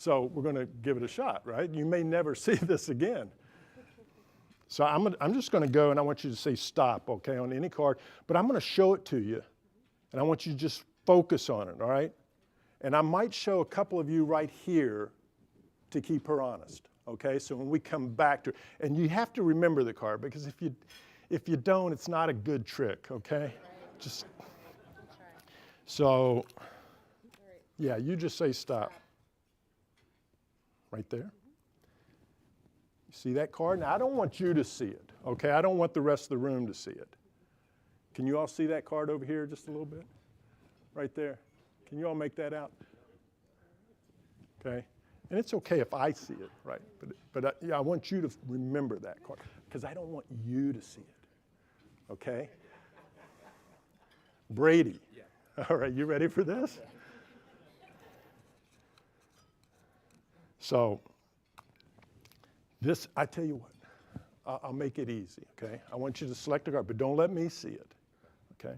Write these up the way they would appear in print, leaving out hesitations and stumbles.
So we're going to give it a shot, right? You may never see this again. So I'm just going to go, and I want you to say stop, okay, on any card. But I'm going to show it to you, and I want you to just focus on it, all right? And I might show a couple of you right here to keep her honest, okay? So when we come back to, and you have to remember the card, because if you don't, it's not a good trick, okay? Just, so, yeah, you just say stop. Right there. You see that card? Now, I don't want you to see it, okay? I don't want the rest of the room to see it. Can you all see that card over here just a little bit? Right there. Can you all make that out? Okay? And it's okay if I see it, right? But yeah, I want you to remember that card, because I don't want you to see it, okay? Brady. Yeah. All right, you ready for this? Yeah. So this, I tell you what, I'll make it easy, okay? I want you to select a card, but don't let me see it, okay?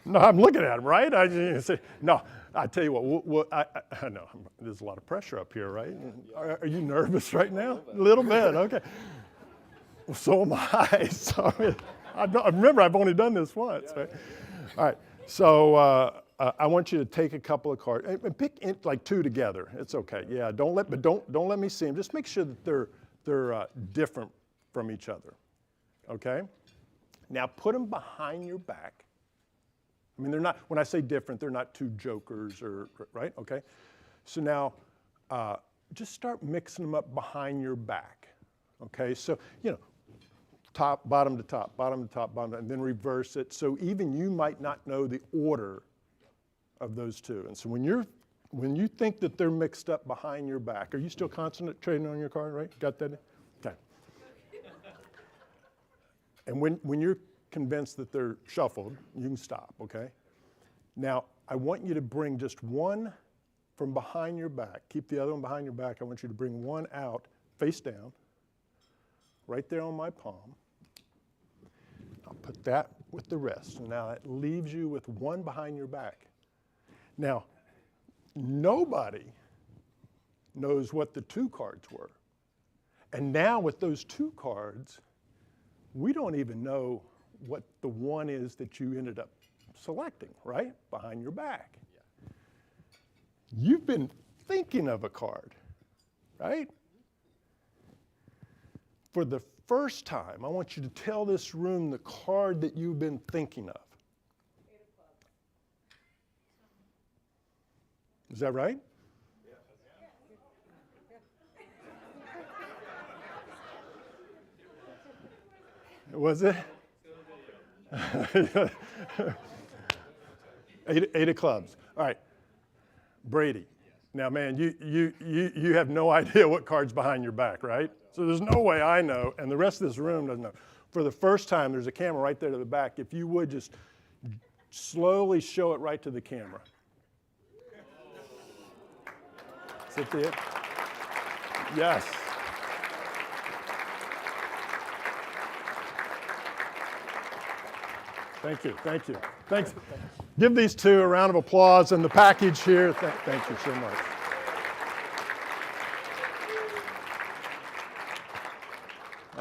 No, I'm looking at him, right? I say, no, I tell you what, I know there's a lot of pressure up here, right? Are you nervous right now? A little bit, okay. Well, so am I. So I remember I've only done this once, right? All right, so I want you to take a couple of cards and pick like two together. It's okay. Yeah, don't let me see them. Just make sure that they're different from each other. Okay. Now put them behind your back. I mean, they're not. When I say different, they're not two jokers or right. Okay. So now just start mixing them up behind your back. Okay. So top, bottom to top, bottom to top, bottom, and then reverse it. So even you might not know the order of those two. And so when you think that they're mixed up behind your back, are you still concentrating on your card, right? Got that? Okay. And when you're convinced that they're shuffled, you can stop, okay? Now, I want you to bring just one from behind your back. Keep the other one behind your back. I want you to bring one out, face down, right there on my palm. I'll put that with the rest. And now that leaves you with one behind your back. Now, nobody knows what the two cards were. And now with those two cards, we don't even know what the one is that you ended up selecting, right? Behind your back. Yeah. You've been thinking of a card, right? For the first time, I want you to tell this room the card that you've been thinking of. 8 of clubs. Is that right? Yeah. Was it? Eight of clubs. All right. Brady. Now, man, you have no idea what card's behind your back, right? So there's no way I know, and the rest of this room doesn't know. For the first time, there's a camera right there to the back. If you would just slowly show it right to the camera. Is that it? Yes. Thank you, thank you. Thanks. Give these two a round of applause and the package here. Thank you so much.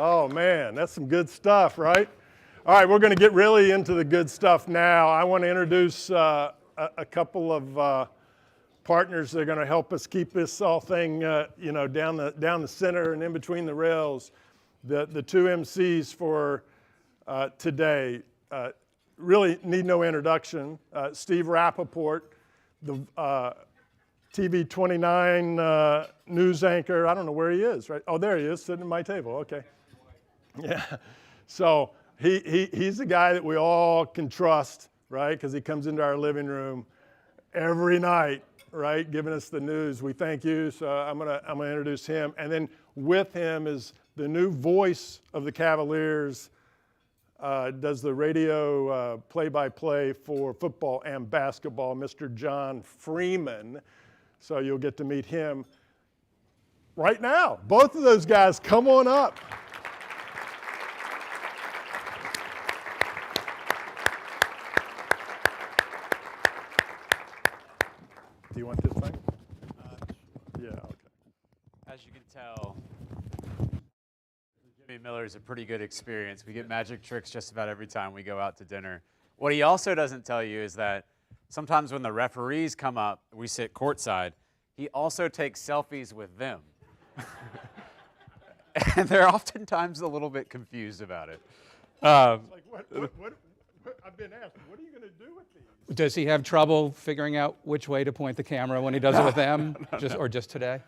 Oh man, that's some good stuff, right? All right, we're going to get really into the good stuff now. I want to introduce a couple of partners that are going to help us keep this all thing, down the center and in between the rails. The two MCs for today really need no introduction. Steve Rappaport, the TV 29 news anchor. I don't know where he is, right? Oh, there he is, sitting at my table. Okay. Yeah. So he's the guy that we all can trust, right? Because he comes into our living room every night, right, giving us the news. We thank you. So I'm gonna introduce him, and then with him is the new voice of the Cavaliers. Does the radio play-by-play for football and basketball, Mr. John Freeman. So you'll get to meet him right now. Both of those guys, come on up. Do you want this thing? Yeah, okay. As you can tell, Jimmy Miller is a pretty good experience. We get magic tricks just about every time we go out to dinner. What he also doesn't tell you is that sometimes when the referees come up, we sit courtside, he also takes selfies with them. And they're oftentimes a little bit confused about it. Like what, I've been asked, what are you going to do with these? Does he have trouble figuring out which way to point the camera when he does it with them, or just today?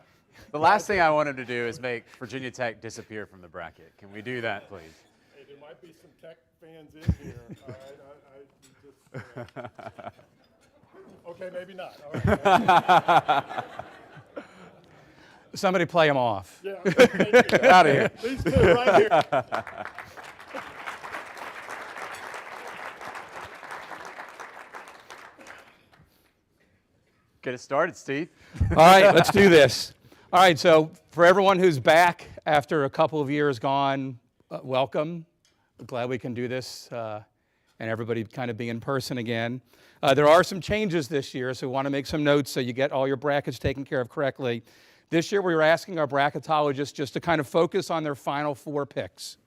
The last thing I want him to do is make Virginia Tech disappear from the bracket. Can we do that, please? Hey, there might be some Tech fans in here. All right, okay, maybe not. All right. Somebody play him off. Yeah, okay, Out of here. These two right here. Get it started, Steve. All right, let's do this. All right, so for everyone who's back after a couple of years gone, welcome. I'm glad we can do this and everybody kind of be in person again. There are some changes this year, so we want to make some notes so you get all your brackets taken care of correctly. This year we were asking our bracketologists just to kind of focus on their final 4 picks.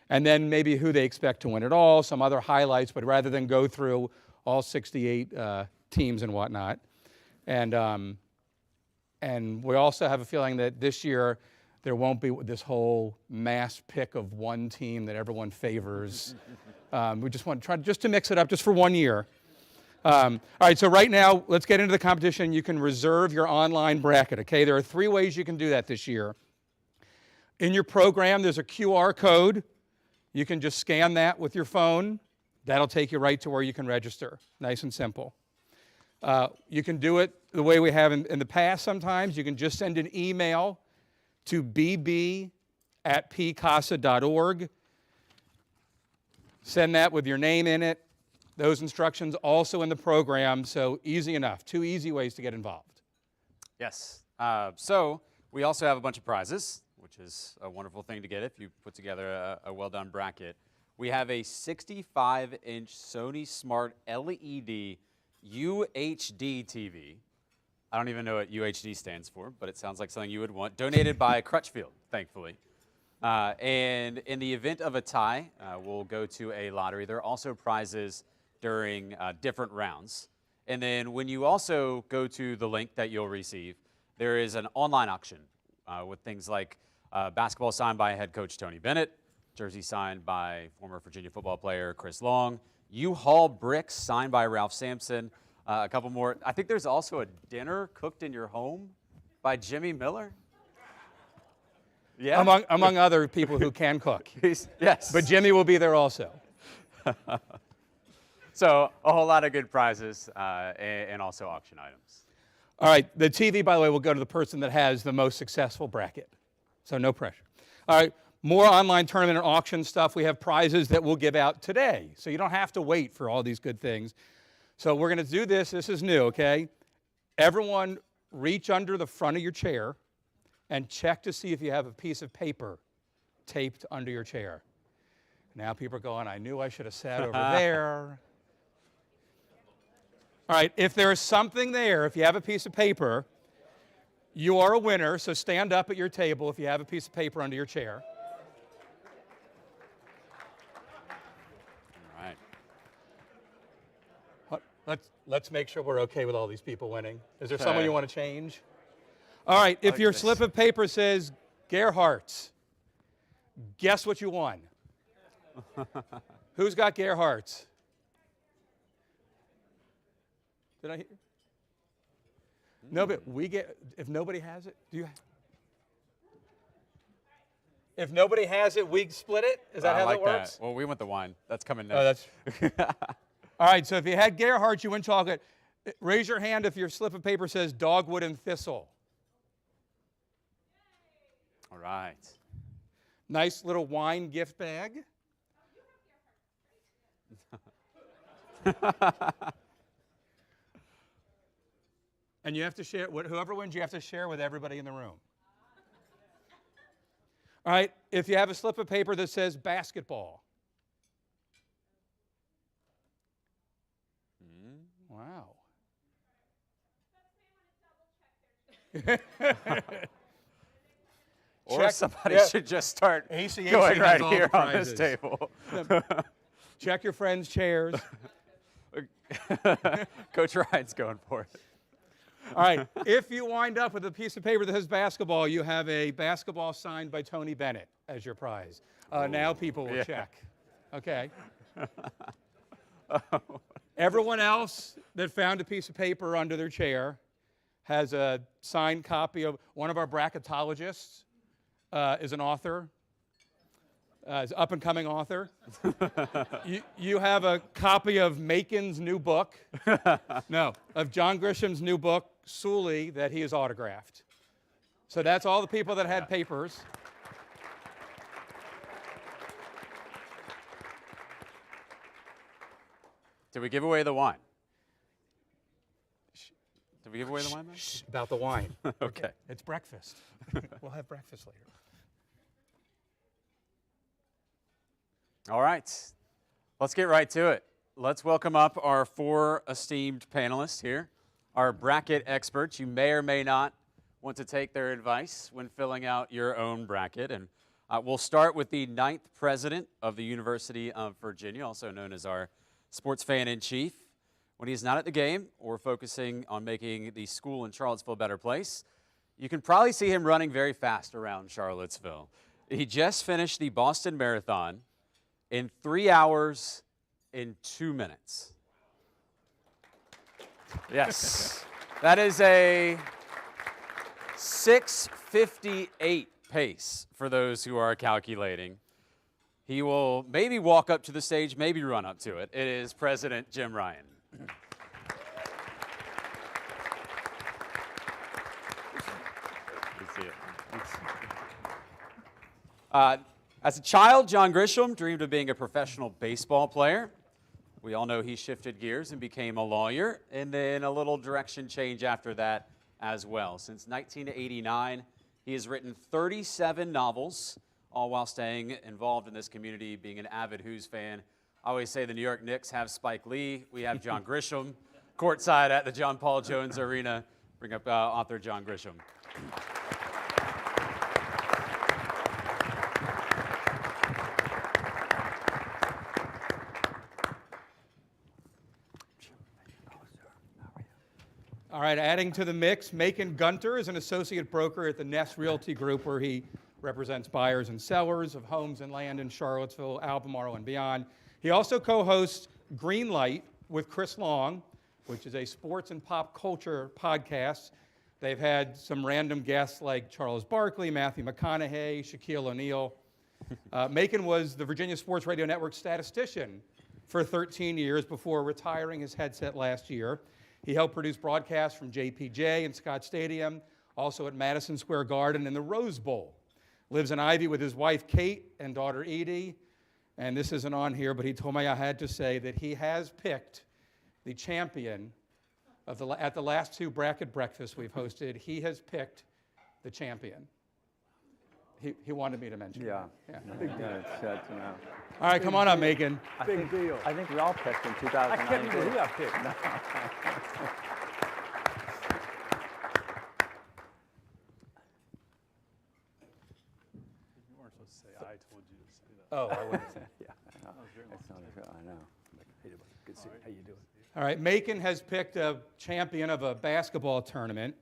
And then maybe who they expect to win it all, some other highlights, but rather than go through all 68 teams and whatnot. And we also have a feeling that this year there won't be this whole mass pick of one team that everyone favors. We just want to try just to mix it up just for 1 year. All right, so right now, let's get into the competition. You can reserve your online bracket, okay? There are 3 ways you can do that this year. In your program, there's a QR code. You can just scan that with your phone. That'll take you right to where you can register. Nice and simple. You can do it the way we have in the past sometimes. You can just send an email to bb@pcasa.org. Send that with your name in it. Those instructions also in the program, so easy enough. 2 easy ways to get involved. Yes. So we also have a bunch of prizes, which is a wonderful thing to get if you put together a well-done bracket. We have a 65-inch Sony Smart LED UHD TV. I don't even know what UHD stands for, but it sounds like something you would want. Donated by Crutchfield, thankfully. And in the event of a tie, we'll go to a lottery. There are also prizes during different rounds. And then when you also go to the link that you'll receive, there is an online auction with things like basketball signed by head coach Tony Bennett, jersey signed by former Virginia football player Chris Long, U-Haul bricks signed by Ralph Sampson, a couple more. I think there's also a dinner cooked in your home by Jimmy Miller. Yeah. Among other people who can cook. Yes. But Jimmy will be there also. So a whole lot of good prizes and also auction items. All right, the TV, by the way, will go to the person that has the most successful bracket. So no pressure. All right, more online tournament and auction stuff. We have prizes that we'll give out today. So you don't have to wait for all these good things. So we're going to do this. This is new, okay? Everyone reach under the front of your chair and check to see if you have a piece of paper taped under your chair. Now people are going, I knew I should have sat over there. All right, if there is something there, if you have a piece of paper, you are a winner, so stand up at your table if you have a piece of paper under your chair. All right. Let's make sure we're okay with all these people winning. Is there someone you want to change? All right, if your slip of paper says Gerhardt's, guess what you won? Who's got Gerhardt's? Did I hear? No, but we get, if nobody has it, do you? If nobody has it, we split it? Is that how that works? Well, we want the wine. That's coming Oh, next. that's. All right, so if you had Gerhardt's, you win chocolate. Raise your hand if your slip of paper says dogwood and thistle. All right. Nice little wine gift bag. And you have to share, whoever wins, you have to share with everybody in the room. All right, if you have a slip of paper that says basketball. Wow. Or Check- somebody yeah. should just start ACAC going has right all here the on this prizes. table. Check your friends' chairs. Coach Ryan's going for it. All right, if you wind up with a piece of paper that says basketball, you have a basketball signed by Tony Bennett as your prize. Now people will check. Okay. Everyone else that found a piece of paper under their chair has a signed copy of one of our bracketologists, is an author, is an up-and-coming author. you have a copy of Macon's new book. No, of John Grisham's new book, Sully, that he has autographed. So that's all the people that had papers. Did we give away the wine? Did we give away the wine, man? Shh, about the wine. Okay. It's breakfast. We'll have breakfast later. All right. Let's get right to it. Let's welcome up our 4 esteemed panelists here, our bracket experts. You may or may not want to take their advice when filling out your own bracket. And we'll start with the 9th president of the University of Virginia, also known as our sports fan in chief. When he's not at the game or focusing on making the school in Charlottesville a better place, you can probably see him running very fast around Charlottesville. He just finished the Boston Marathon in 3 hours and 2 minutes. Yes. That is a 6:58 pace for those who are calculating. He will maybe walk up to the stage, maybe run up to it. It is President Jim Ryan. Good to see you. As a child, John Grisham dreamed of being a professional baseball player. We all know he shifted gears and became a lawyer, and then a little direction change after that as well. Since 1989, he has written 37 novels, all while staying involved in this community, being an avid Who's fan. I always say the New York Knicks have Spike Lee. We have John Grisham courtside at the John Paul Jones Arena. Bring up author John Grisham. All right, adding to the mix, Macon Gunter is an associate broker at the Ness Realty Group, where he represents buyers and sellers of homes and land in Charlottesville, Albemarle, and beyond. He also co-hosts Greenlight with Chris Long, which is a sports and pop culture podcast. They've had some random guests like Charles Barkley, Matthew McConaughey, Shaquille O'Neal. Macon was the Virginia Sports Radio Network statistician for 13 years before retiring his headset last year. He helped produce broadcasts from JPJ and Scott Stadium, also at Madison Square Garden and the Rose Bowl. Lives in Ivy with his wife Kate and daughter Edie. And this isn't on here, but he told me I had to say that he has picked the champion of at the last 2 bracket breakfasts we've hosted. He has picked the champion. He wanted me to mention that. Yeah. It's sad to know. All right, come on up, Macon. Big deal. I think we all picked in 2019. I can't believe who I picked. No. You weren't supposed to say I told you to say that. Oh, I wouldn't say. Yeah, I know. It's not a show, I know. Hey, good to see you. How you doing? All right, Macon has picked a champion of a basketball tournament.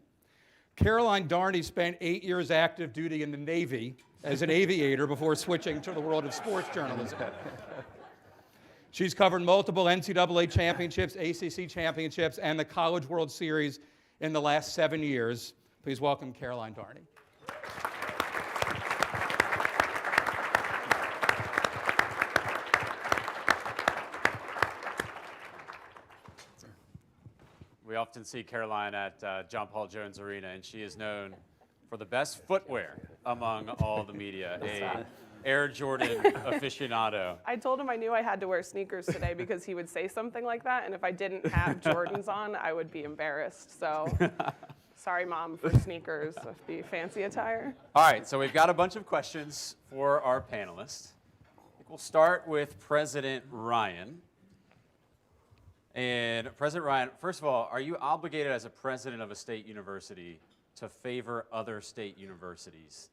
Caroline Darney spent 8 years active duty in the Navy as an aviator before switching to the world of sports journalism. She's covered multiple NCAA championships, ACC championships, and the College World Series in the last 7 years. Please welcome Caroline Darney. We often see Caroline at John Paul Jones Arena, and she is known for the best footwear among all the media, a Air Jordan aficionado. I told him I knew I had to wear sneakers today because he would say something like that, and if I didn't have Jordans on, I would be embarrassed. So, sorry, Mom, for sneakers. It'd be fancy attire. All right, so we've got a bunch of questions for our panelists. I think we'll start with President Ryan. And President Ryan, first of all, are you obligated as a president of a state university to to favor other state universities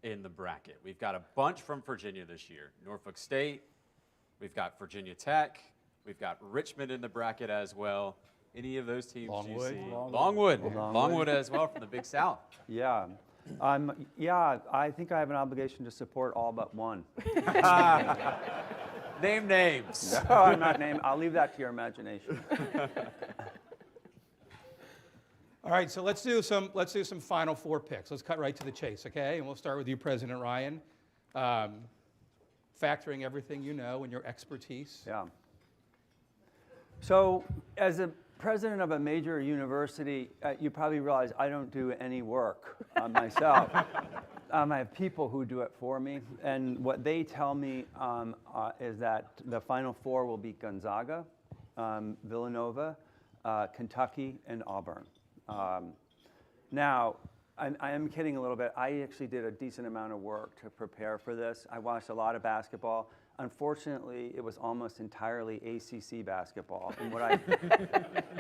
in the bracket. We've got a bunch from Virginia this year. Norfolk State, we've got Virginia Tech, we've got Richmond in the bracket as well. Any of those teams Longwood. you see? Longwood as well from the Big South. Yeah. I think I have an obligation to support all but one. Name names. No, I'm not naming. I'll leave that to your imagination. All right, so let's do some Final Four picks. Let's cut right to the chase, okay? And we'll start with you, President Ryan. Factoring everything you know and your expertise. Yeah. So, as a president of a major university, you probably realize I don't do any work myself. I have people who do it for me, and what they tell me is that the Final Four will be Gonzaga, Villanova, Kentucky, and Auburn. Now, I am kidding a little bit. I actually did a decent amount of work to prepare for this. I watched a lot of basketball. Unfortunately, it was almost entirely ACC basketball. And what I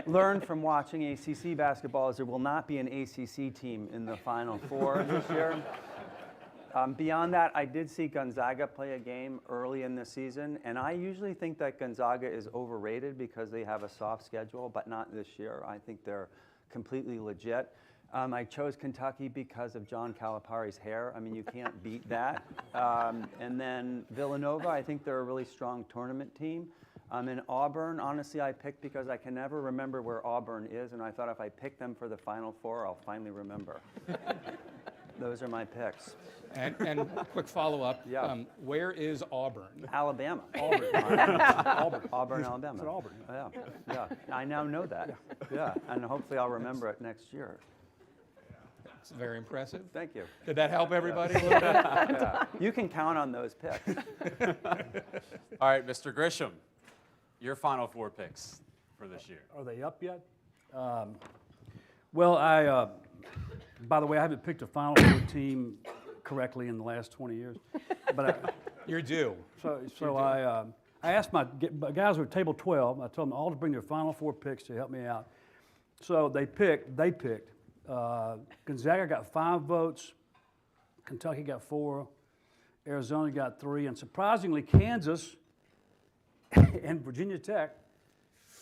learned from watching ACC basketball is there will not be an ACC team in the Final Four this year. Beyond that, I did see Gonzaga play a game early in the season, and I usually think that Gonzaga is overrated because they have a soft schedule, but not this year. I think they're completely legit. I chose Kentucky because of John Calipari's hair. I mean, you can't beat that. And then Villanova, I think they're a really strong tournament team. And Auburn, honestly, I picked because I can never remember where Auburn is, and I thought if I pick them for the Final Four, I'll finally remember. Those are my picks. And quick follow-up. Yeah. Where is Auburn? Alabama. Auburn. Auburn, Alabama. It's at Auburn. Yeah. I now know that. Yeah. And hopefully I'll remember it next year. It's very impressive. Thank you. Did that help everybody a little bit? Yeah. You can count on those picks. All right, Mr. Grisham, your Final Four picks for this year. Are they up yet? By the way, I haven't picked a Final Four team correctly in the last 20 years. But You're due. I asked my guys who were table 12, I told them all to bring their Final Four picks to help me out. So they picked. Gonzaga got 5 votes, Kentucky got 4, Arizona got 3, and surprisingly, Kansas and Virginia Tech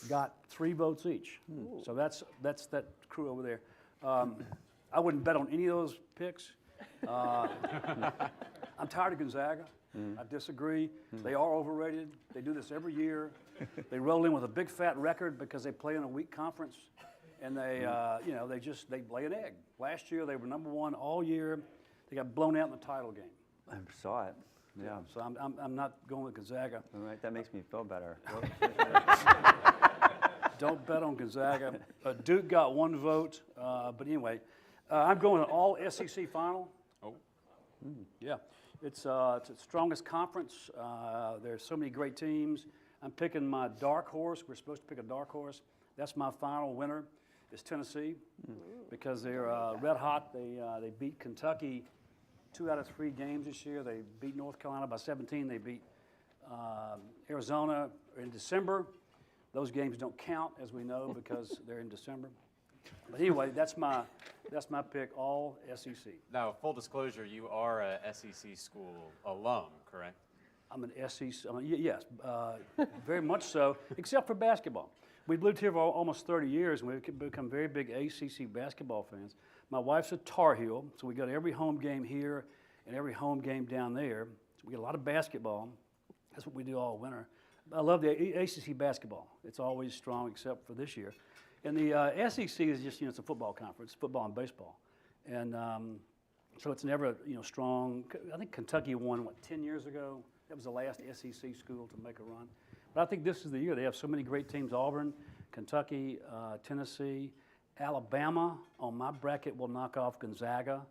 got 3 votes each. So that's that crew over there. I wouldn't bet on any of those picks. I'm tired of Gonzaga. I disagree. They are overrated. They do this every year. They roll in with a big fat record because they play in a weak conference, and they lay an egg. Last year they were #1 all year. They got blown out in the title game. I saw it. Yeah. So I'm not going with Gonzaga. All right. That makes me feel better. Don't bet on Gonzaga. Duke got 1 vote, but anyway, I'm going to all SEC final. Oh. Yeah, it's the strongest conference. There's so many great teams. I'm picking my dark horse. We're supposed to pick a dark horse. That's my final winner. Is Tennessee because they're red hot. They beat Kentucky 2 out of 3 games this year. They beat North Carolina by 17. They beat Arizona in December. Those games don't count, as we know, because they're in December. But anyway, that's my pick, all SEC. Now, full disclosure, you are a SEC school alum, correct? I'm an SEC, yes, very much so, except for basketball. We've lived here for almost 30 years, and we've become very big ACC basketball fans. My wife's a Tar Heel, so we go to every home game here and every home game down there. So we get a lot of basketball. That's what we do all winter. I love the ACC basketball. It's always strong, except for this year. And the SEC is just, it's a football conference, football and baseball. And so it's never, strong. I think Kentucky won, 10 years ago? That was the last SEC school to make a run. But I think this is the year. They have so many great teams, Auburn, Kentucky, Tennessee, Alabama on my bracket will knock off Gonzaga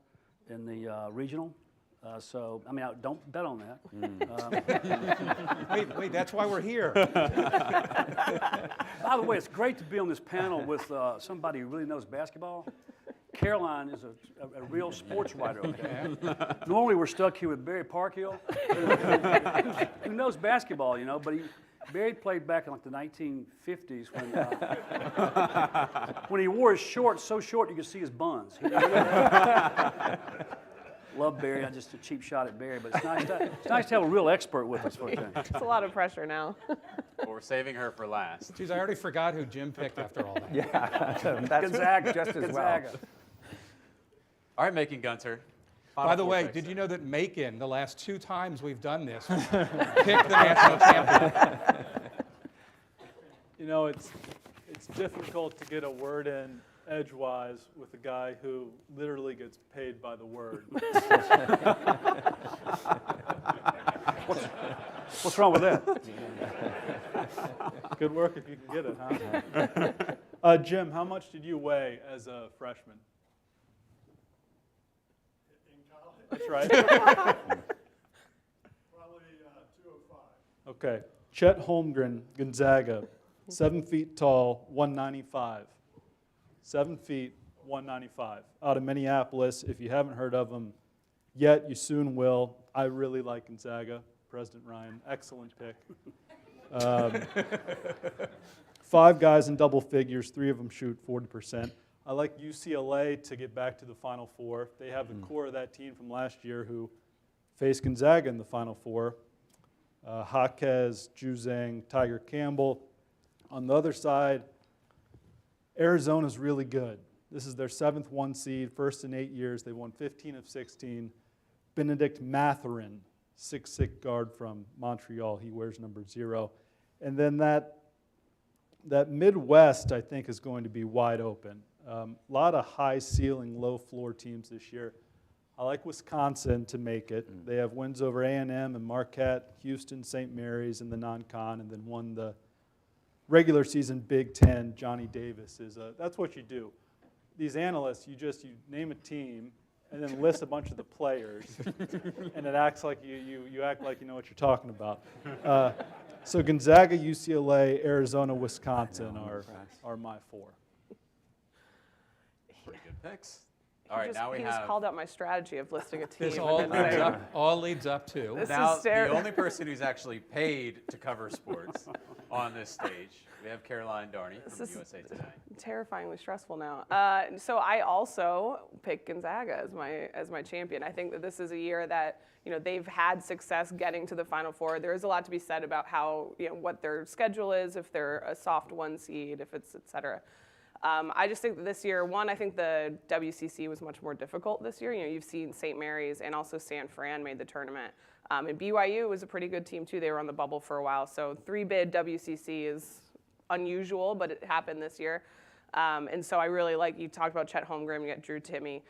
in the regional. Don't bet on that. Wait, that's why we're here. By the way, it's great to be on this panel with somebody who really knows basketball. Caroline is a real sports writer, okay? Normally we're stuck here with Barry Parkhill, who knows basketball, but Barry played back in like the 1950s when he wore his shorts so short you could see his buns. Love Barry. I'm just a cheap shot at Barry, but it's nice to have a real expert with us for a change. It's a lot of pressure now. Well, we're saving her for last. Geez, I already forgot who Jim picked after all that. Yeah, that's Gonzaga. just as well. Gonzaga. All right, Macon Gunter. By the way, did you know that Macon, the last 2 times we've done this, picked the national champion? You know, it's difficult to get a word in edgewise with a guy who literally gets paid by the word. What's wrong with that? Good work if you can get it, huh? Jim, how much did you weigh as a freshman? That's right. Probably 205. Okay. Chet Holmgren, Gonzaga, 7 feet tall, 195. 7 feet, 195. Out of Minneapolis. If you haven't heard of him yet, you soon will. I really like Gonzaga. President Ryan, excellent pick. 5 guys in double figures, 3 of them shoot 40%. I like UCLA to get back to the Final Four. They have the core of that team from last year who faced Gonzaga in the Final Four. Jaquez, Juzang, Tiger Campbell. On the other side, Arizona's really good. This is their 7th 1 seed, first in 8 years. They won 15 of 16. Benedict Mathurin, 6'6" guard from Montreal. He wears number 0. And then that Midwest, I think, is going to be wide open. A lot of high ceiling, low floor teams this year. I like Wisconsin to make it. They have wins over A&M and Marquette, Houston, St. Mary's in the non-con, and then won the regular season Big Ten. Johnny Davis that's what you do. These analysts, you name a team and then list a bunch of the players, and it acts like you act like you know what you're talking about. So Gonzaga, UCLA, Arizona, Wisconsin are my 4. Pretty good picks. All right, now we He have. just called out my strategy of listing a team. This and all then leads saying, up, all leads up to. This Now, is the only person who's actually paid to cover sports on this stage, we have Caroline Darney from This is- USA Today. terrifyingly stressful now. So I also picked Gonzaga as my champion. I think that this is a year that they've had success getting to the Final Four. There is a lot to be said about how what their schedule is, if they're a soft 1 seed, if it's et cetera. I just think that this year, I think the WCC was much more difficult this year. You've seen St. Mary's and also San Fran made the tournament. And BYU was a pretty good team too. They were on the bubble for a while. So 3-bid WCC is unusual, but it happened this year. And so I really like, you talked about Chet Holmgren, you got Drew Timme.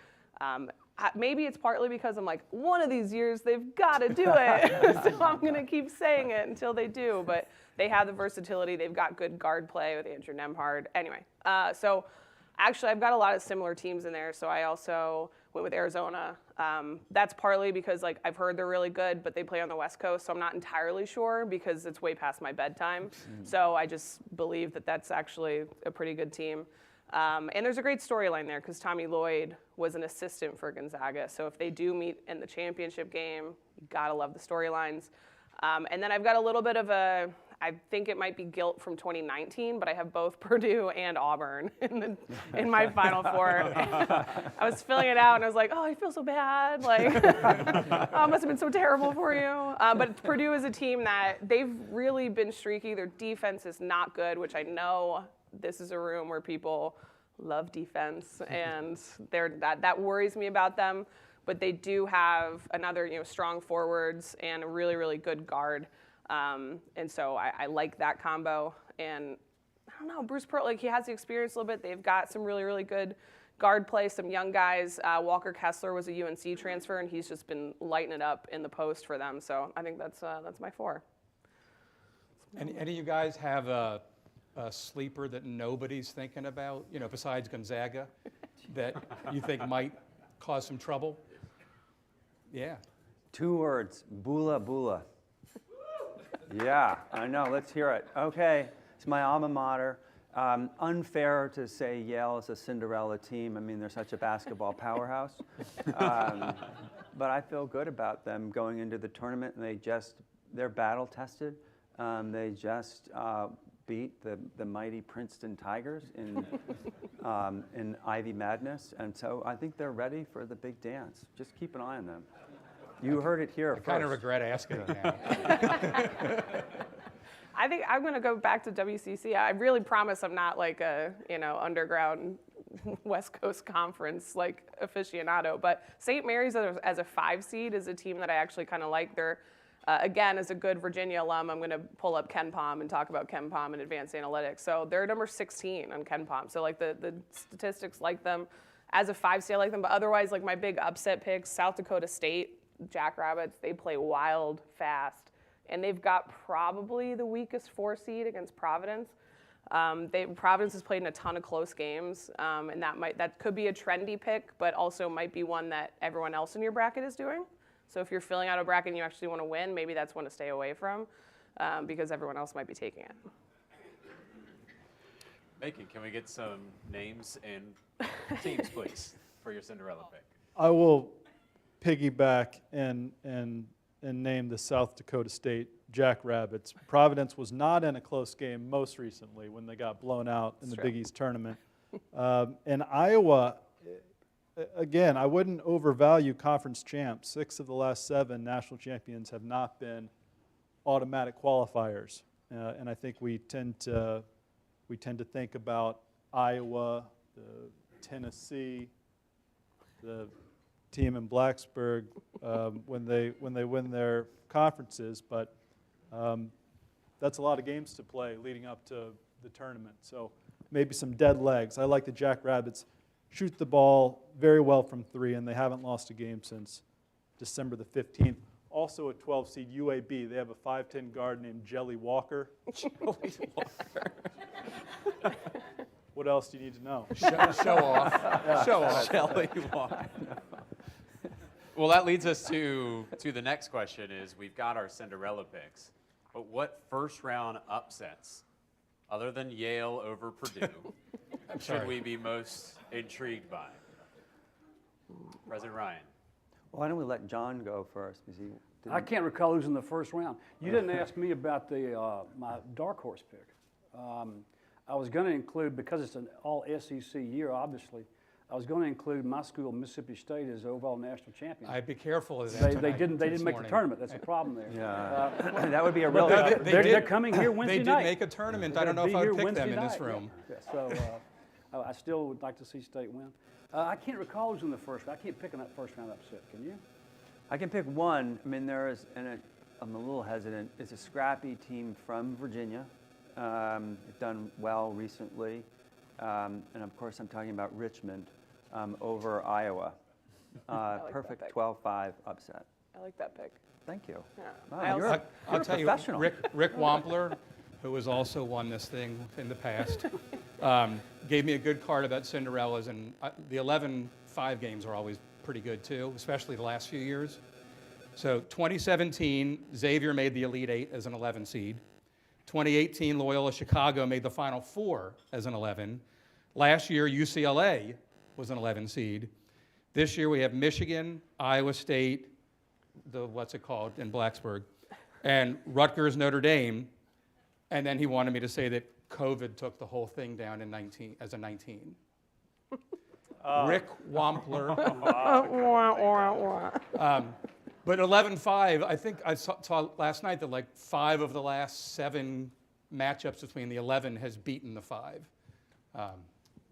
Maybe it's partly because I'm like, one of these years they've got to do it. So I'm going to keep saying it until they do. But they have the versatility. They've got good guard play with Andrew Nembhard. Anyway, so actually I've got a lot of similar teams in there. So I also went with Arizona. That's partly because I've heard they're really good, but they play on the West Coast. So I'm not entirely sure because it's way past my bedtime. So I just believe that that's actually a pretty good team. And there's a great storyline there because Tommy Lloyd was an assistant for Gonzaga. So if they do meet in the championship game, you gotta love the storylines. And then I've got a little bit of I think it might be guilt from 2019, but I have both Purdue and Auburn in my Final Four. I was filling it out and I was like, oh, I feel so bad. Oh, it must have been so terrible for you. But Purdue is a team that they've really been streaky. Their defense is not good, which I know this is a room where people love defense, and that worries me about them. But they do have another strong forwards and a really, really good guard. And so I like that combo. And I don't know, Bruce Pearl, he has the experience a little bit. They've got some really, really good guard play, some young guys. Walker Kessler was a UNC transfer, and he's just been lighting it up in the post for them. So I think that's my 4. Any of you guys have a sleeper that nobody's thinking about, besides Gonzaga, that you think might cause some trouble? Yeah. 2 words, Bula Bula. Yeah, I know, let's hear it. Okay, it's my alma mater. Unfair to say Yale is a Cinderella team. I mean, they're such a basketball powerhouse. But I feel good about them going into the tournament, and they're battle tested. They just beat the mighty Princeton Tigers in Ivy Madness, and so I think they're ready for the big dance. Just keep an eye on them. You heard it here first. I kind of regret asking now. I think I'm going to go back to WCC. I really promise I'm not like a, underground West Coast Conference like aficionado, but St. Mary's as a 5 seed is a team that I actually kind of like. They're, again, as a good Virginia alum, I'm going to pull up KenPom and talk about KenPom and advanced analytics. So they're number 16 on KenPom. So like the statistics like them. As a 5 seed, I like them, but otherwise, like my big upset picks, South Dakota State, Jackrabbits, they play wild, fast. And they've got probably the weakest 4 seed against Providence. Providence has played in a ton of close games, and that could be a trendy pick, but also might be one that everyone else in your bracket is doing. So if you're filling out a bracket and you actually want to win, maybe that's one to stay away from, because everyone else might be taking it. Macon, can we get some names and teams, please, for your Cinderella pick? I will piggyback and name the South Dakota State Jackrabbits. Providence was not in a close game most recently when they got blown out in the Big East tournament. And Iowa, again, I wouldn't overvalue conference champs. 6 of the last 7 national champions have not been automatic qualifiers. And I think we tend to think about Iowa, Tennessee, the team in Blacksburg when they win their conferences, but that's a lot of games to play leading up to the tournament. So maybe some dead legs. I like the Jackrabbits shoot the ball very well from 3, and they haven't lost a game since December the 15th. Also a 12 seed UAB. They have a 5'10" guard named Jelly Walker. Jelly Walker. What else do you need to know? Show off. Yeah. Show off. Jelly Walker. Well, that leads us to the next question is we've got our Cinderella picks, but what first round upsets, other than Yale over Purdue, should we be most intrigued by? President Ryan. Why don't we let John go first? Because I can't recall who's in the first round. You didn't ask me about my dark horse pick. I was going to include, because it's an all SEC year, obviously, I was going to include my school, Mississippi State, as overall national champion. I'd be careful of that. They didn't make the tournament. That's a problem there. yeah, that would be a real. They're coming here Wednesday They night. did make a tournament. I don't know if I would pick them in this room. Yeah. So I still would like to see State win. I can't recall who's in the first round. I can't pick on that first round upset. Can you? I can pick one. I mean, there is, and I'm a little hesitant. It's a scrappy team from Virginia. They've done well recently, and of course, I'm talking about Richmond over Iowa. like Perfect that pick. 12-5 upset. I like that pick. Thank you. Yeah. Wow, you're I'll a tell you, professional. Rick Wampler, who has also won this thing in the past, gave me a good card about Cinderellas, and the 11-5 games are always pretty good too, especially the last few years. So 2017, Xavier made the Elite 8 as an 11 seed. 2018, Loyola Chicago made the Final Four as an 11. Last year, UCLA was an 11 seed. This year, we have Michigan, Iowa State, what's it called in Blacksburg, and Rutgers, Notre Dame. And then he wanted me to say that COVID took the whole thing down in 19 as a 19. Rick Wampler. But 11-5, I think I saw last night that like 5 of the last 7 matchups between the 11 has beaten the 5.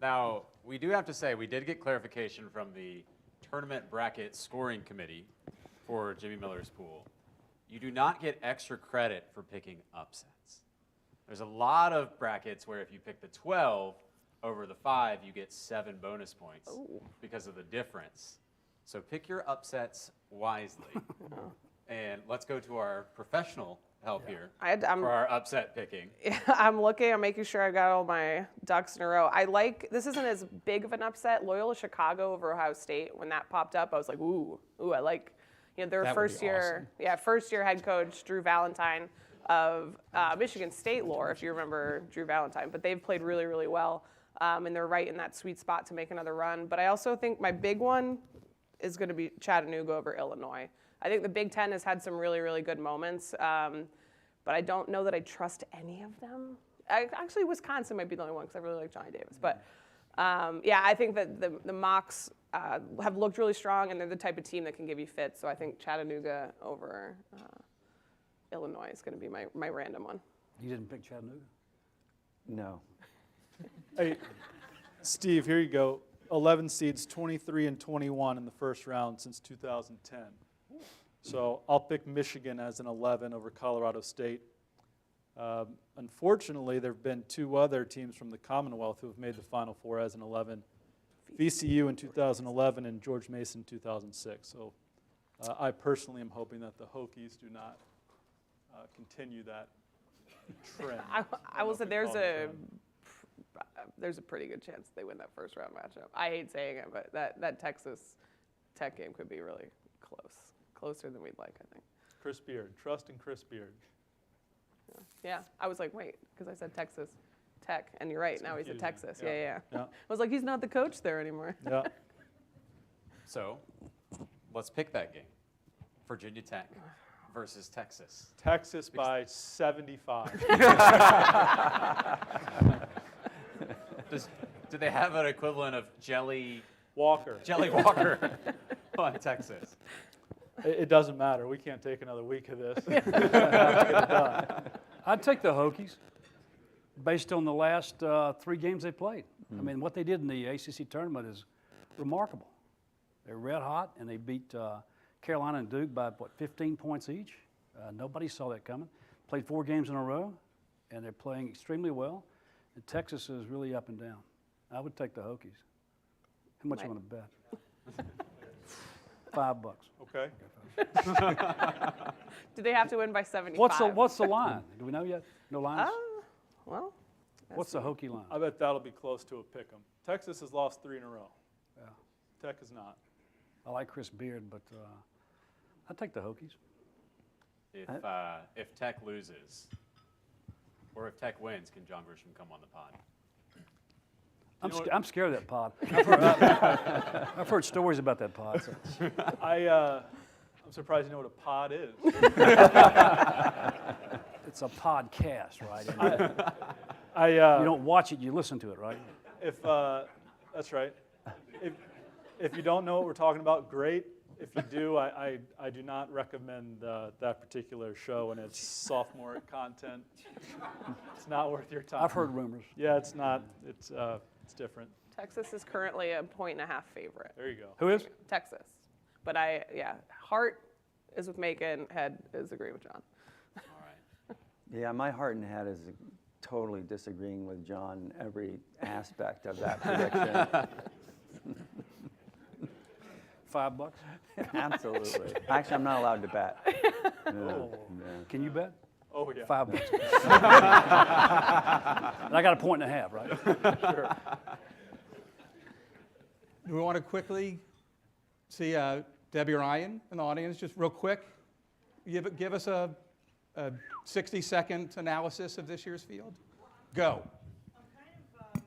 Now, we do have to say, we did get clarification from the tournament bracket scoring committee for Jimmy Miller's pool. You do not get extra credit for picking upsets. There's a lot of brackets where if you pick the 12 over the 5, you get 7 bonus points because of the difference. So pick your upsets wisely. And let's go to our professional help here for our upset picking. I'm making sure I got all my ducks in a row. This isn't as big of an upset. Loyola Chicago over Ohio State, when that popped up, I was like, ooh, I like, their first year head coach, Drew Valentine of Michigan State lore, if you remember Drew Valentine. But they've played really, really well, and they're right in that sweet spot to make another run. But I also think my big one is going to be Chattanooga over Illinois. I think the Big Ten has had some really, really good moments. but I don't know that I trust any of them. Actually, Wisconsin might be the only one because I really like Johnny Davis. But yeah, I think that the Mocs have looked really strong, and they're the type of team that can give you fits. So I think Chattanooga over Illinois is going to be my random one. You didn't pick Chattanooga? No. Hey, Steve, here you go. 11 seeds, 23 and 21 in the first round since 2010. So I'll pick Michigan as an 11 over Colorado State. Unfortunately, there have been 2 other teams from the Commonwealth who have made the Final Four as an 11. VCU in 2011 and George Mason in 2006. So I personally am hoping that the Hokies do not continue that trend. I will say there's a pretty good chance they win that first round matchup. I hate saying it, but that Texas Tech game could be really closer than we'd like, I think. Chris Beard, trust in Chris Beard. Yeah, I was like, wait, because I said Texas Tech, and you're right, now he's at Texas. Yeah. I was like, he's not the coach there anymore. Yeah. So let's pick that game. Virginia Tech versus Texas. Texas by 75. Do they have an equivalent of Jelly Walker. Walker on Texas? It doesn't matter. We can't take another week of this. I'd take the Hokies based on the last 3 games they played. I mean, what they did in the ACC tournament is remarkable. They're red hot, and they beat Carolina and Duke by, 15 points each. Nobody saw that coming. Played 4 games in a row, and they're playing extremely well. And Texas is really up and down. I would take the Hokies. How much you want to bet? $5. Okay. Do they have to win by 75? What's the line? Do we know yet? No lines? Well, What's the Hokie line? I bet that'll be close to a pick 'em. Texas has lost 3 in a row. Yeah. Tech is not. I like Chris Beard, but I'd take the Hokies. If Tech loses, or if Tech wins, can John Grisham come on the pod? I'm scared of that pod. I've heard stories about that pod. So. I'm surprised you know what a pod is. It's a podcast, right? You You don't watch it, you listen to it, right? If that's right. If you don't know what we're talking about, great. If you do, I do not recommend that particular show and its sophomore content. It's not worth your time. I've heard rumors. Yeah, it's not. It's different. Texas is currently a 1.5 favorite. There you go. Who is? Texas. But heart is with Macon, head is agreeing with John. All right. Yeah, my heart and head is totally disagreeing with John in every aspect of that prediction. $5? Absolutely. Actually, I'm not allowed to bet. Can you bet? Oh yeah. $5. And I got a 1.5, right? Sure. Do we want to quickly see Debbie Ryan in the audience, just real quick? Give us a 60-second analysis of this year's field. Go. I'm kind of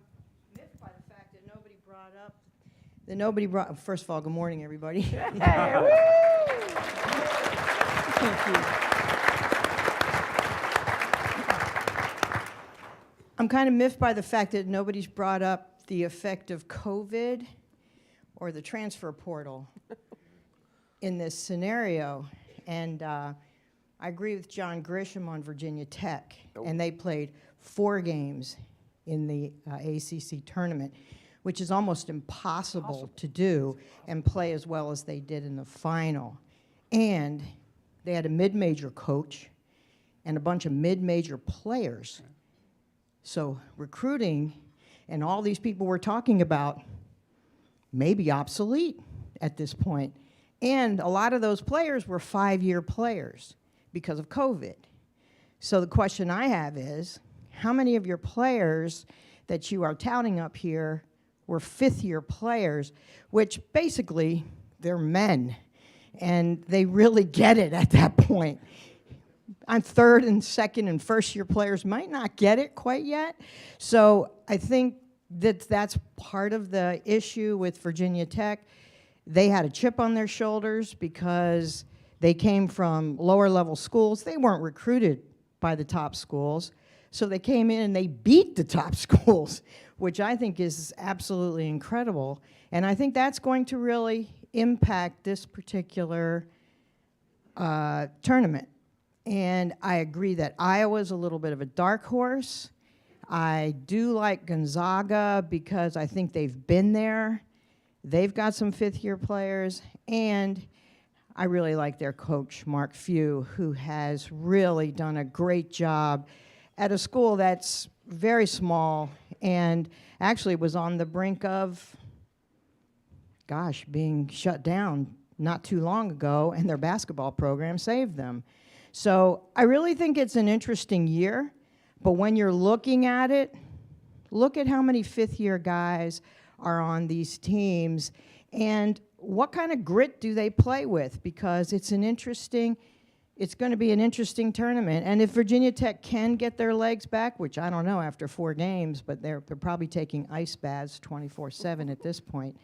miffed by the fact that nobody brought up. First of all, good morning, everybody. Thank you. I'm kind of miffed by the fact that nobody's brought up the effect of COVID or the transfer portal in this scenario. And I agree with John Grisham on Virginia Tech. And they played 4 games in the ACC tournament, which is almost impossible to do and play as well as they did in the final. And they had a mid-major coach and a bunch of mid-major players. So recruiting and all these people we're talking about may be obsolete at this point. And a lot of those players were 5-year players because of COVID. So the question I have is, how many of your players that you are touting up here were 5th-year players, which basically they're men, and they really get it at that point. On 3rd and 2nd and 1st-year players might not get it quite yet. So I think that's part of the issue with Virginia Tech. They had a chip on their shoulders because they came from lower-level schools. They weren't recruited by the top schools. So they came in and they beat the top schools, which I think is absolutely incredible. And I think that's going to really impact this particular tournament. And I agree that Iowa's a little bit of a dark horse. I do like Gonzaga because I think they've been there. They've got some fifth-year players, and I really like their coach, Mark Few, who has really done a great job at a school that's very small and actually was on the brink of, gosh, being shut down not too long ago, and their basketball program saved them. So I really think it's an interesting year, but when you're looking at it, look at how many fifth-year guys are on these teams, and what kind of grit do they play with? Because it's going to be an interesting tournament. And if Virginia Tech can get their legs back, which I don't know after 4 games, but they're probably taking ice baths 24/7 at this point.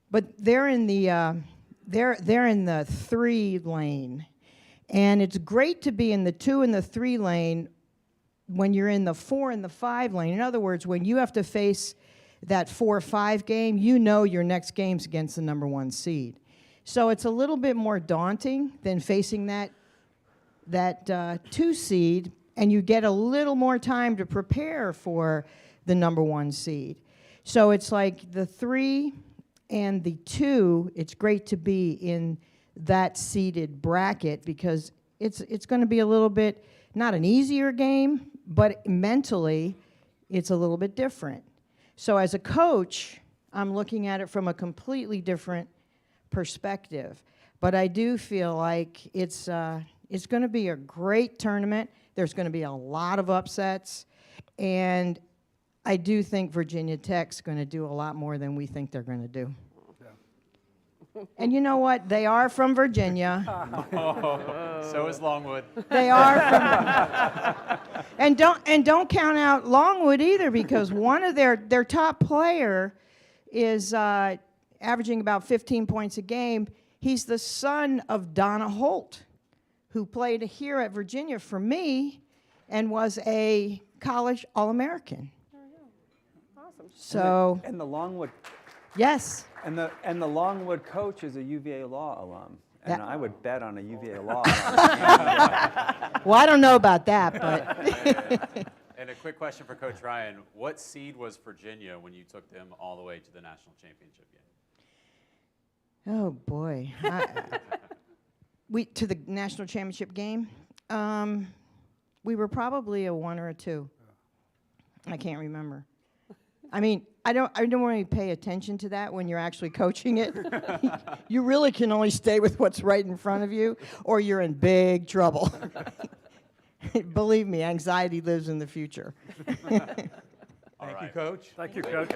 But they're in the 3 lane, and it's great to be in the 2 and the 3 lane when you're in the 4 and the 5 lane. In other words, when you have to face that 4-5 game, you know your next game's against the number 1 seed. So it's a little bit more daunting than facing that 2 seed, and you get a little more time to prepare for the number 1 seed. So it's like the 3 and the 2, it's great to be in that seeded bracket because it's going to be a little bit, not an easier game, but mentally it's a little bit different. So as a coach, I'm looking at it from a completely different perspective. But I do feel like it's going to be a great tournament. There's going to be a lot of upsets. And I do think Virginia Tech's going to do a lot more than we think they're going to do. And you know what? They are from Virginia. So is Longwood. They are from, and don't count out Longwood either, because one of their top player is averaging about 15 points a game. He's the son of Donna Holt, who played here at Virginia for me and was a college All-American. Awesome. So And the Longwood, yes. and the Longwood coach is a UVA law alum. And That- I would bet on a UVA law alum. Well, I don't know about that, but And a quick question for Coach Ryan. What seed was Virginia when you took them all the way to the national championship game? oh boy, we to the national championship game. We were probably a 1 or a 2. I can't remember. I mean, I don't really pay attention to that when you're actually coaching it. You really can only stay with what's right in front of you, or you're in big trouble. Believe me, anxiety lives in the future. Thank you, Coach. Thank you, Coach.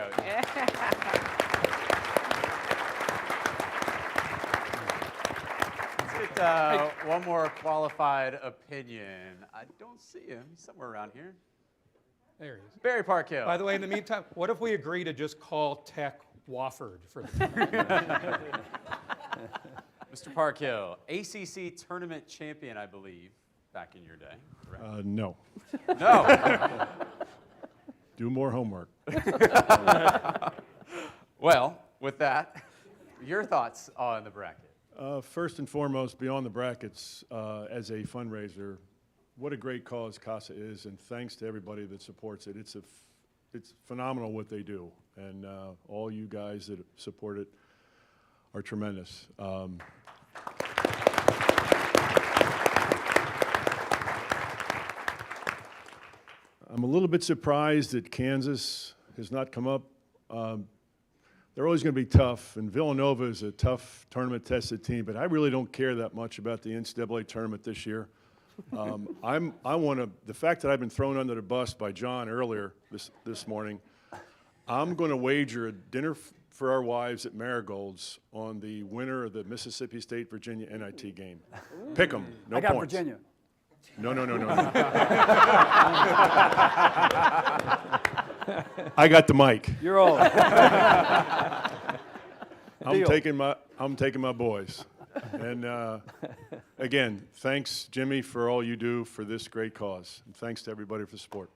Let's get one more qualified opinion. I don't see him. He's somewhere around here. There he is. Barry Parkhill. By the way, in the meantime, what if we agree to just call Tech Wofford for the Mr. Parkhill, ACC tournament champion, I believe, back in your day. Correct? No. No. Do more homework. Well, with that, your thoughts on the bracket? First and foremost, beyond the brackets, as a fundraiser, what a great cause CASA is, and thanks to everybody that supports it. It's phenomenal what they do, and all you guys that support it are tremendous. I'm a little bit surprised that Kansas has not come up. They're always going to be tough, and Villanova is a tough tournament-tested team, but I really don't care that much about the NCAA tournament this year. The fact that I've been thrown under the bus by John earlier this morning, I'm going to wager a dinner for our wives at Marigold's on the winner of the Mississippi State-Virginia NIT game. Pick 'em, no I got points. Virginia. No. I got the mic. You're old. I'm taking my boys. And again, thanks, Jimmy, for all you do for this great cause. And thanks to everybody for the support.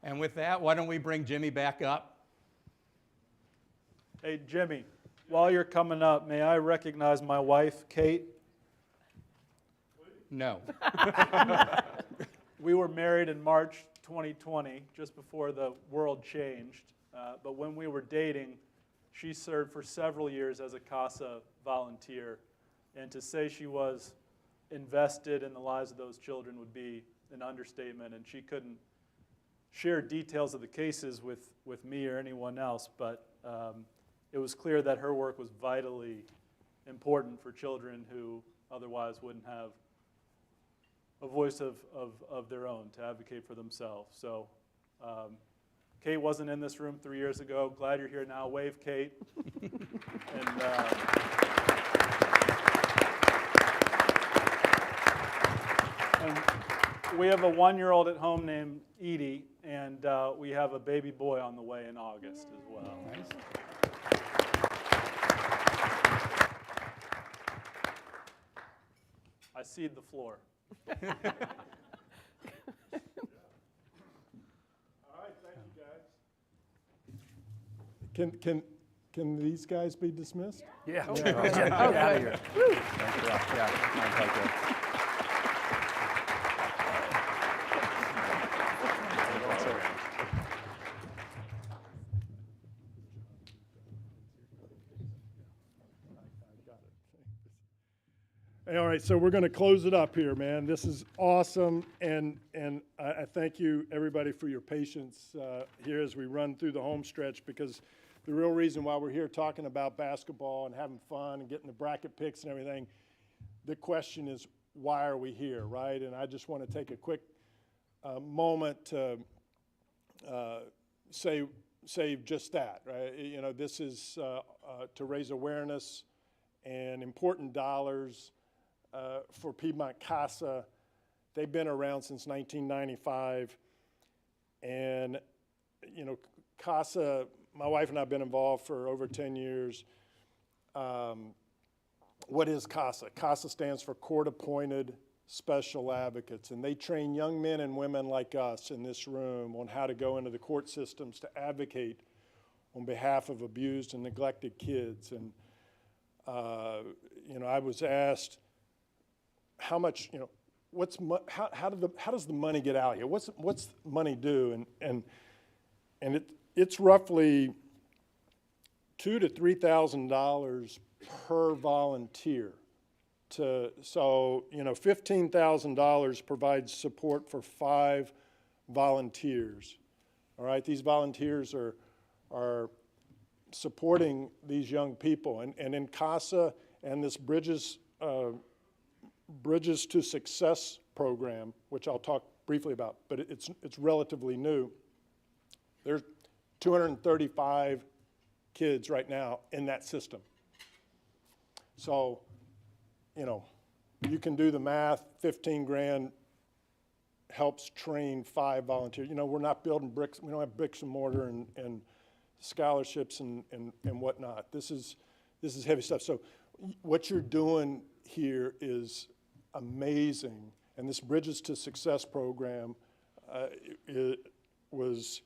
And with that, why don't we bring Jimmy back up? Hey, Jimmy, while you're coming up, may I recognize my wife, Kate? No. We were married in March 2020, just before the world changed. But when we were dating, she served for several years as a CASA volunteer. And to say she was invested in the lives of those children would be an understatement. And she couldn't share details of the cases with me or anyone else, but it was clear that her work was vitally important for children who otherwise wouldn't have a voice of their own to advocate for themselves. So Kate wasn't in this room 3 years ago. Glad you're here now. Wave, Kate. And we have a 1-year-old at home named Edie, and we have a baby boy on the way in August as well. Nice. I cede the floor. All right, thank you, guys. Can these guys be dismissed? Yeah. Get out of here. All right, so we're going to close it up here, man. This is awesome, and I thank you, everybody, for your patience here as we run through the home stretch, because the real reason why we're here talking about basketball and having fun and getting the bracket picks and everything, the question is, why are we here, right? And I just want to take a quick moment to say just that, right? You know, this is to raise awareness and important dollars for Piedmont CASA. They've been around since 1995. And, you know, CASA, my wife and I have been involved for over 10 years. What is CASA? CASA stands for Court-Appointed Special Advocates. And they train young men and women like us in this room on how to go into the court systems to advocate on behalf of abused and neglected kids. And, you know, I was asked, how much, you know, how does the money get out here? What's money do? And it's roughly $2,000 to $3,000 per volunteer. So you know, $15,000 provides support for 5 volunteers. All right, these volunteers are supporting these young people, and in CASA and this Bridges to Success program, which I'll talk briefly about, but it's relatively new. There's 235 kids right now in that system. So, you know, you can do the math. 15 grand helps train 5 volunteers. You know, we're not building bricks. We don't have bricks and mortar and scholarships and whatnot. This is heavy stuff. So what you're doing here is amazing. And this Bridges to Success program, it was,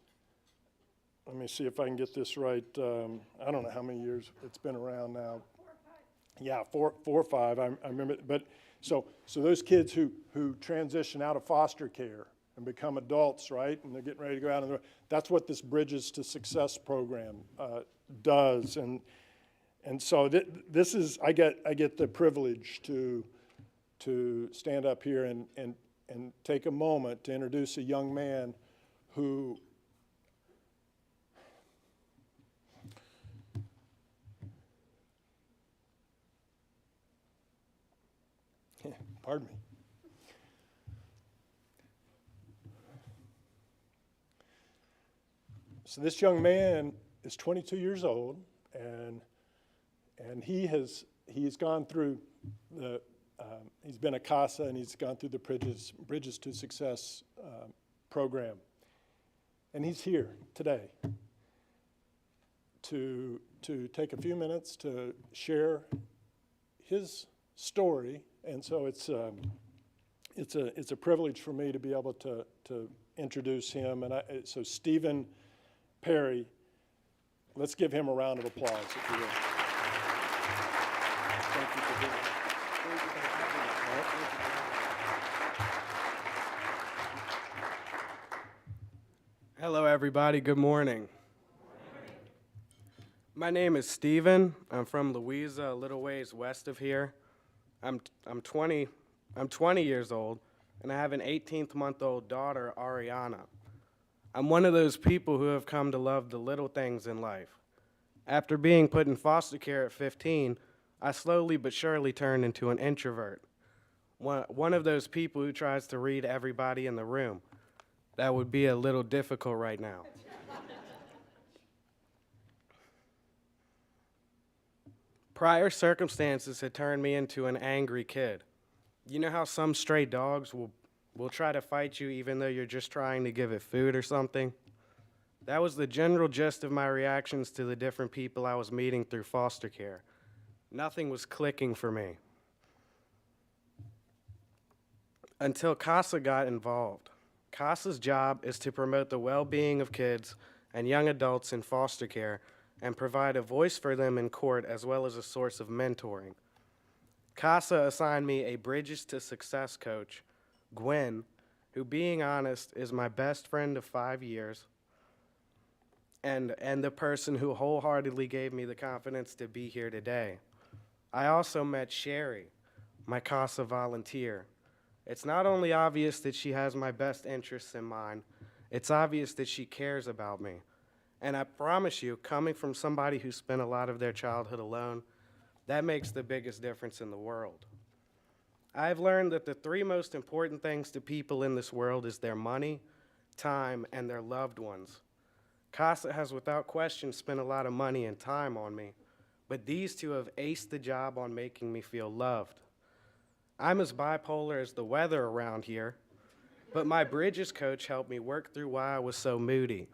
let me see if I can get this right. I don't know how many years it's been around now. 4 or 5. Yeah, four or five. I remember. But so those kids who transition out of foster care and become adults, right, and they're getting ready to go out on the road, that's what this Bridges to Success program does. And so this is, I get the privilege to stand up here and take a moment to introduce a young man who pardon me. So this young man is 22 years old, and he's gone through the he's been a CASA, and he's gone through the Bridges to Success program. and he's here today to take a few minutes to share his story. And so it's a privilege for me to be able to introduce him. And so Stephen Perry, let's give him a round of applause, if you will. Thank you for being here. Hello, everybody. Good morning. My name is Stephen. I'm from Louisa, a little ways west of here. I'm 20 years old, and I have an 18-month-old daughter, Ariana. I'm one of those people who have come to love the little things in life. After being put in foster care at 15, I slowly but surely turned into an introvert. One of those people who tries to read everybody in the room. That would be a little difficult right now. Prior circumstances had turned me into an angry kid. You know how some stray dogs will try to fight you even though you're just trying to give it food or something? That was the general gist of my reactions to the different people I was meeting through foster care. Nothing was clicking for me. Until CASA got involved. CASA's job is to promote the well-being of kids and young adults in foster care and provide a voice for them in court as well as a source of mentoring. CASA assigned me a Bridges to Success coach, Gwen, who, being honest, is my best friend of 5 years and the person who wholeheartedly gave me the confidence to be here today. I also met Sherry, my CASA volunteer. It's not only obvious that she has my best interests in mind, it's obvious that she cares about me. And I promise you, coming from somebody who spent a lot of their childhood alone, that makes the biggest difference in the world. I've learned that the three most important things to people in this world is their money, time, and their loved ones. CASA has without question spent a lot of money and time on me, but these two have aced the job on making me feel loved. I'm as bipolar as the weather around here, but my Bridges coach helped me work through why I was so moody.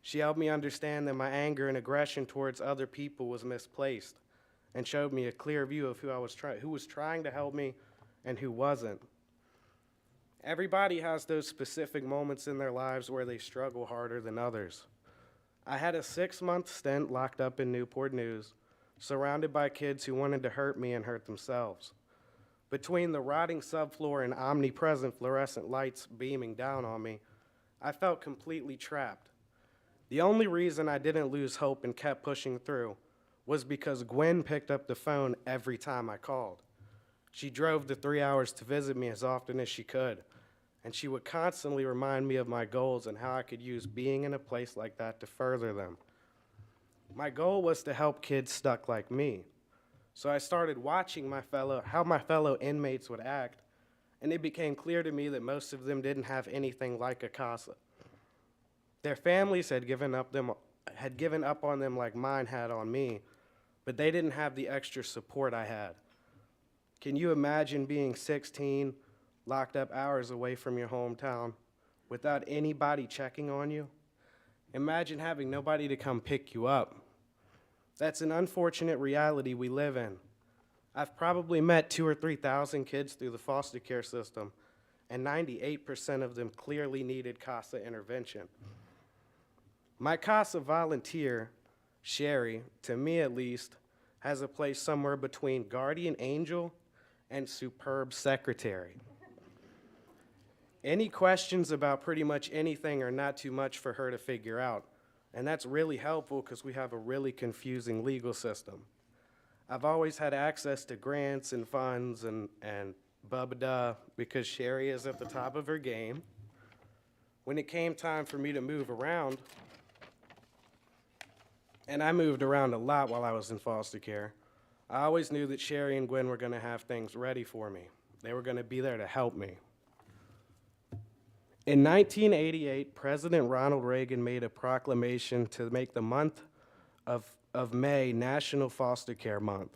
She helped me understand that my anger and aggression towards other people was misplaced and showed me a clear view of who was trying to help me and who wasn't. Everybody has those specific moments in their lives where they struggle harder than others. I had a 6-month stint locked up in Newport News, surrounded by kids who wanted to hurt me and hurt themselves. Between the rotting subfloor and omnipresent fluorescent lights beaming down on me, I felt completely trapped. The only reason I didn't lose hope and kept pushing through was because Gwen picked up the phone every time I called. She drove the 3 hours to visit me as often as she could, and she would constantly remind me of my goals and how I could use being in a place like that to further them. My goal was to help kids stuck like me. So I started watching how my fellow inmates would act, and it became clear to me that most of them didn't have anything like a CASA. Their families had given up on them like mine had on me, but they didn't have the extra support I had. Can you imagine being 16, locked up hours away from your hometown, without anybody checking on you? Imagine having nobody to come pick you up. That's an unfortunate reality we live in. I've probably met 2,000 or 3,000 kids through the foster care system, and 98% of them clearly needed CASA intervention. My CASA volunteer, Sherry, to me at least, has a place somewhere between guardian angel and superb secretary. Any questions about pretty much anything are not too much for her to figure out. And that's really helpful because we have a really confusing legal system. I've always had access to grants and funds and bubba-duh because Sherry is at the top of her game. When it came time for me to move around, and I moved around a lot while I was in foster care, I always knew that Sherry and Gwen were going to have things ready for me. They were going to be there to help me. In 1988, President Ronald Reagan made a proclamation to make the month of May National Foster Care Month.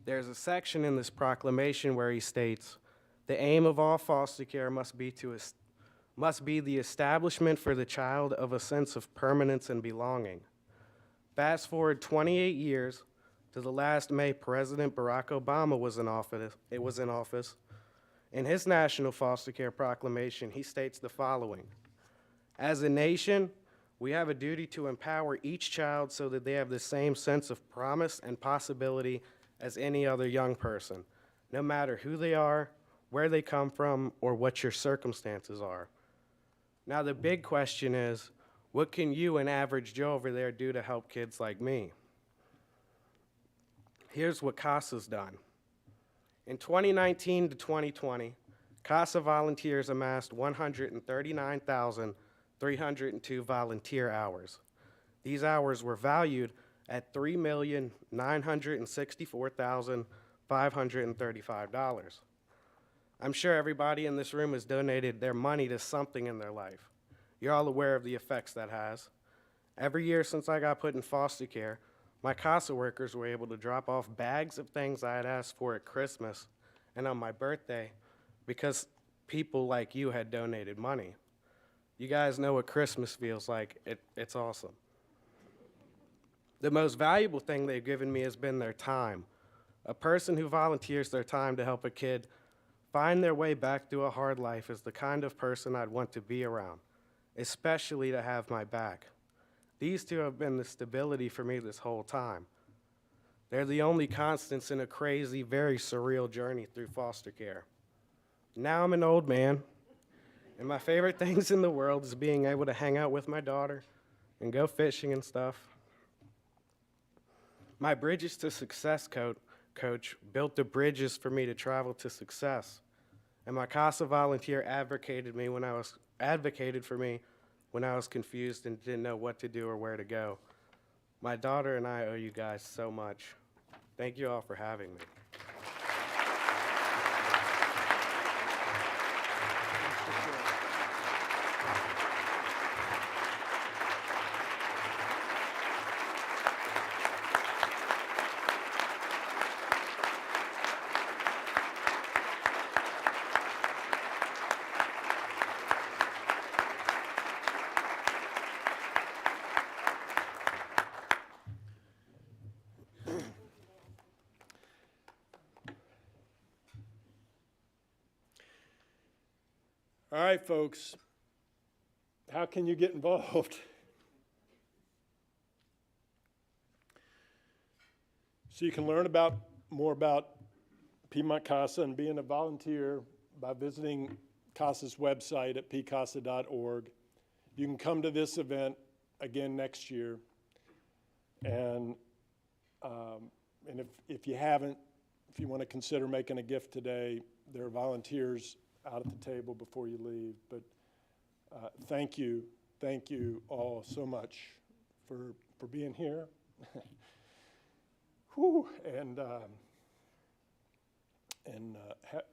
There's a section in this proclamation where he states, "The aim of all foster care must be must be the establishment for the child of a sense of permanence and belonging. Fast forward 28 years to the last May President Barack Obama was in office. In his National Foster Care Proclamation, he states the following: as a nation, we have a duty to empower each child so that they have the same sense of promise and possibility as any other young person, no matter who they are, where they come from, or what your circumstances are. Now, the big question is, what can you, an average Joe over there, do to help kids like me? Here's what CASA's done. In 2019 to 2020, CASA volunteers amassed 139,302 volunteer hours. These hours were valued at $3,964,535. I'm sure everybody in this room has donated their money to something in their life. You're all aware of the effects that has. Every year since I got put in foster care, my CASA workers were able to drop off bags of things I had asked for at Christmas and on my birthday because people like you had donated money. You guys know what Christmas feels like. It's awesome. The most valuable thing they've given me has been their time. A person who volunteers their time to help a kid find their way back through a hard life is the kind of person I'd want to be around, especially to have my back. These two have been the stability for me this whole time. They're the only constants in a crazy, very surreal journey through foster care. Now I'm an old man, and my favorite things in the world is being able to hang out with my daughter and go fishing and stuff. My Bridges to Success coach built the bridges for me to travel to success, and my CASA volunteer advocated for me when I was confused and didn't know what to do or where to go. My daughter and I owe you guys so much. Thank you all for having me. All right, folks, how can you get involved? So you can learn more about Piedmont CASA and being a volunteer by visiting CASA's website at pcasa.org. You can come to this event again next year. And if you haven't, if you want to consider making a gift today, there are volunteers out at the table before you leave. But thank you all so much for being here. Whew, and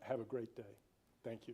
have a great day. Thank you.